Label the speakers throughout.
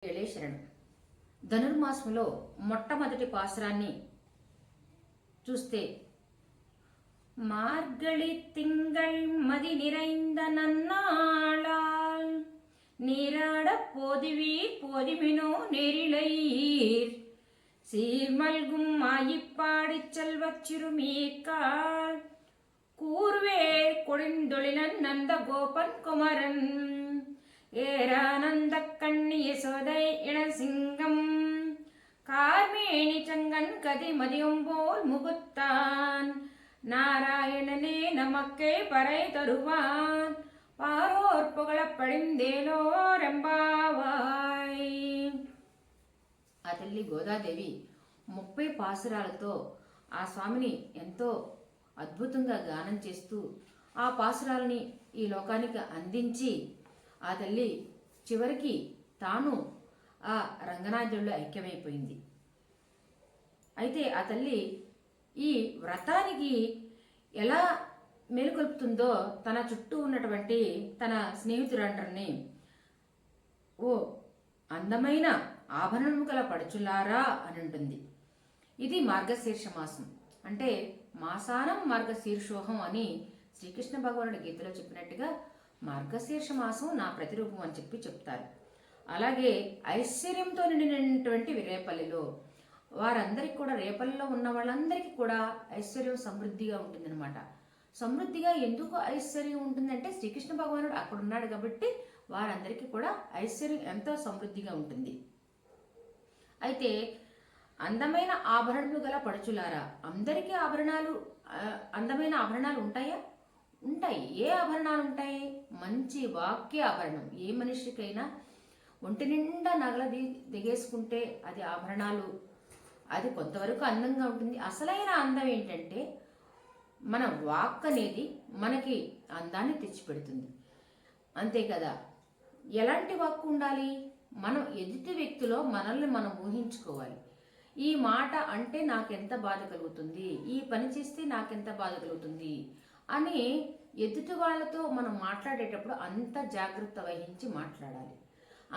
Speaker 1: శరణం. ధనుర్మాసంలో మొట్టమొదటి పాసురాన్ని చూస్తే, మార్గళి తింగళ్ మది நிறைந்த நன்னாளால் நீராட போதுவீர் போதுமினோ நெறிலையீர் சீர்மல்கும் ஆயிப்பாடிச் செல்வச் சிறுமீர்காள் கூர்வேர் கொழிந்தொழிலன் நந்த கோபன் குமரன் ஏரானந்த கண்ணி யசோதை இளசிங்கம் கார்மேனி சங்கன் கதி மதியம் போல் முகுத்தான் நாராயணனே நமக்கே பறை தருவான் பாரோர் புகழப் పడిందేలోరెంబావాయ్. ఆ తల్లి గోదాదేవి 30 పాసురాలతో ఆ స్వామిని ఎంతో అద్భుతంగా గానం చేస్తూ ఆ పాసురాలని ఈ లోకానికి అందించి ఆ తల్లి చివరికి తాను ఆ రంగనాథుల్లో ఐక్యమైపోయింది. అయితే ఆ తల్లి ఈ వ్రతానికి ఎలా మేలుకొల్పుతుందో తన చుట్టూ ఉన్నటువంటి తన స్నేహితులందరినీ, ఓ అందమైన ఆభరణము గల పడుచులారా అని ఉంటుంది. ఇది మార్గశీర్ష మాసం, అంటే మాసానం మార్గశీర్షోహం అని శ్రీకృష్ణ భగవానుడి గీతలో చెప్పినట్టుగా మార్గశీర్ష మాసం నా ప్రతిరూపం అని చెప్తారు. అలాగే ఐశ్వర్యంతో నిండినటువంటి రేపల్లిలో వారందరికీ కూడా, రేపల్లిలో ఉన్న వాళ్ళందరికీ కూడా ఐశ్వర్యం సమృద్ధిగా ఉంటుందన్నమాట. సమృద్ధిగా ఎందుకు ఐశ్వర్యం ఉంటుందంటే శ్రీకృష్ణ భగవానుడు అక్కడ ఉన్నాడు కాబట్టి వారందరికీ కూడా ఐశ్వర్యం ఎంతో సమృద్ధిగా ఉంటుంది. అయితే అందమైన ఆభరణములు గల పడుచులారా, అందరికీ అందమైన ఆభరణాలు ఉంటాయా? ఉంటాయి. ఏ ఆభరణాలు ఉంటాయి? మంచి వాక్య ఆభరణం. ఏ మనిషికైనా ఒంటి నిండా నగల దిగేసుకుంటే అది ఆభరణాలు, అది కొంతవరకు అందంగా ఉంటుంది. అసలైన అందం ఏంటంటే మన వాక్ అనేది మనకి అందాన్ని తెచ్చిపెడుతుంది, అంతే కదా. ఎలాంటి వాక్కు ఉండాలి? మనం ఎదుటి వ్యక్తిలో మనల్ని మనం ఊహించుకోవాలి. ఈ మాట అంటే నాకెంత బాధ కలుగుతుంది, ఈ పని చేస్తే నాకెంత బాధ కలుగుతుంది అని ఎదుటి వాళ్ళతో మనం మాట్లాడేటప్పుడు అంత జాగ్రత్త వహించి మాట్లాడాలి.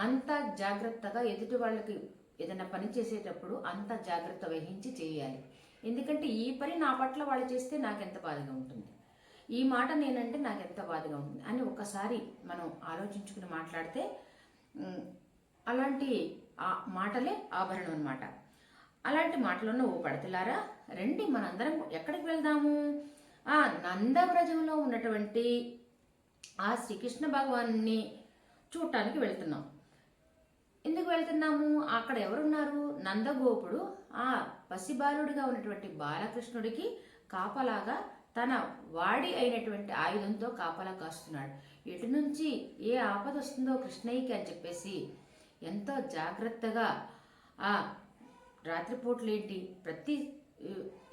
Speaker 1: అంత జాగ్రత్తగా ఎదుటి వాళ్ళకి ఏదైనా పని చేసేటప్పుడు అంత జాగ్రత్త వహించి చేయాలి. ఎందుకంటే ఈ పని నా పట్ల వాళ్ళు చేస్తే నాకెంత బాధగా ఉంటుంది, ఈ మాట నేనంటే నాకెంత బాధగా ఉంటుంది అని ఒకసారి మనం ఆలోచించుకుని మాట్లాడితే అలాంటి మాటలే ఆభరణం అన్నమాట. అలాంటి మాటలను ఓ పడతలారా రండి, మనందరం ఎక్కడికి వెళ్దాము? ఆ నందవ్రజంలో ఉన్నటువంటి ఆ శ్రీకృష్ణ భగవాన్ని చూడటానికి వెళ్తున్నాం. ఎందుకు వెళ్తున్నాము? అక్కడ ఎవరున్నారు? నందగోపుడు ఆ పసిబాలుడిగా ఉన్నటువంటి బాలకృష్ణుడికి కాపలాగా తన వాడి అయినటువంటి ఆయుధంతో కాపలా కాస్తున్నాడు. ఎటు నుంచి ఏ ఆపద వస్తుందో కృష్ణయ్యకి అని చెప్పేసి ఎంతో జాగ్రత్తగా ఆ రాత్రిపూట్లేంటి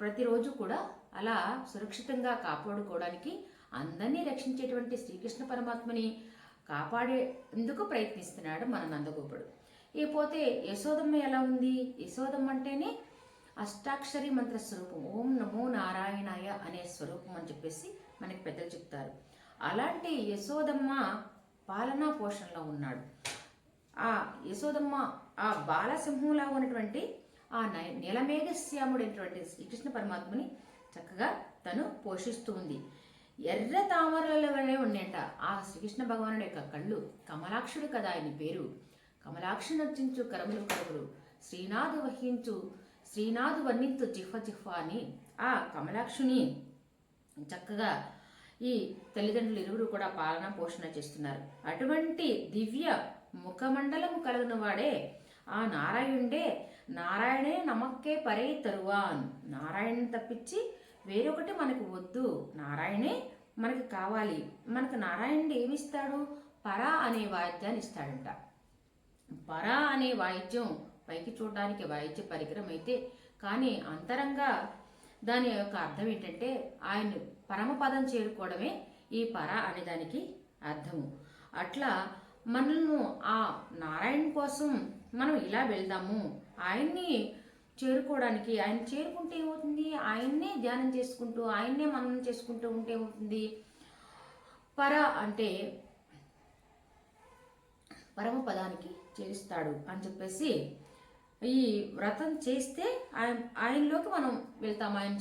Speaker 1: ప్రతిరోజు కూడా అలా సురక్షితంగా కాపాడుకోవడానికి అందరినీ రక్షించేటువంటి శ్రీకృష్ణ పరమాత్మని కాపాడేందుకు ప్రయత్నిస్తున్నాడు మన నందగోపుడు. ఇకపోతే యశోదమ్మ ఎలా ఉంది? యశోదమ్మ అంటేనే అష్టాక్షరి మంత్ర స్వరూపం, ఓం నమో నారాయణాయ అనే స్వరూపం అని చెప్పేసి మనకి పెద్దలు చెప్తారు. అలాంటి యశోదమ్మ పాలనా పోషణలో ఉన్నాడు. ఆ యశోదమ్మ ఆ బాలసింహంలా ఉన్నటువంటి ఆ నీలమేఘశ్యాముడైనటువంటి శ్రీకృష్ణ పరమాత్మని చక్కగా తను పోషిస్తూ ఉంది. ఎర్ర తామరలలోనే ఉన్నట ఆ శ్రీకృష్ణ భగవానుడి యొక్క కళ్ళు. కమలాక్షుడు కదా ఆయన పేరు. కమలాక్షి నర్చించు కరములు కరములు శ్రీనాథు వర్ణించు జిహ్వ జిహ్వ అని ఆ కమలాక్షుని చక్కగా ఈ తల్లిదండ్రులు ఇరువురు కూడా పాలన పోషణ చేస్తున్నారు. అటువంటి దివ్య ముఖమండలము కలిగిన వాడే ఆ నారాయణుడే. నారాయణే నమక్కే పరే తరువాన్. నారాయణ తప్పించి వేరొకటి మనకు వద్దు, నారాయణే మనకి కావాలి. మనకు నారాయణుడు ఏమిస్తాడు? పరా అనే వాయిద్యాన్ని ఇస్తాడంట. పరా అనే వాయిద్యం పైకి చూడడానికి వాయిద్య పరికరం అయితే, కానీ అంతరంగా దాని యొక్క అర్థం ఏంటంటే ఆయన పరమపదం చేరుకోవడమే ఈ పర అనే దానికి అర్థము. అట్లా మనల్ని ఆ నారాయణ కోసం మనం ఇలా వెళ్దాము, ఆయన్ని చేరుకోవడానికి. ఆయన చేరుకుంటే ఏమవుతుంది? ఆయన్నే ధ్యానం చేసుకుంటూ ఆయన్నే మననం చేసుకుంటూ ఉంటే ఏమవుతుంది? పర అంటే పరమపదానికి చేస్తాడు అని చెప్పేసి, ఈ వ్రతం చేస్తే ఆయనలోకి మనం వెళ్తాం, ఆయన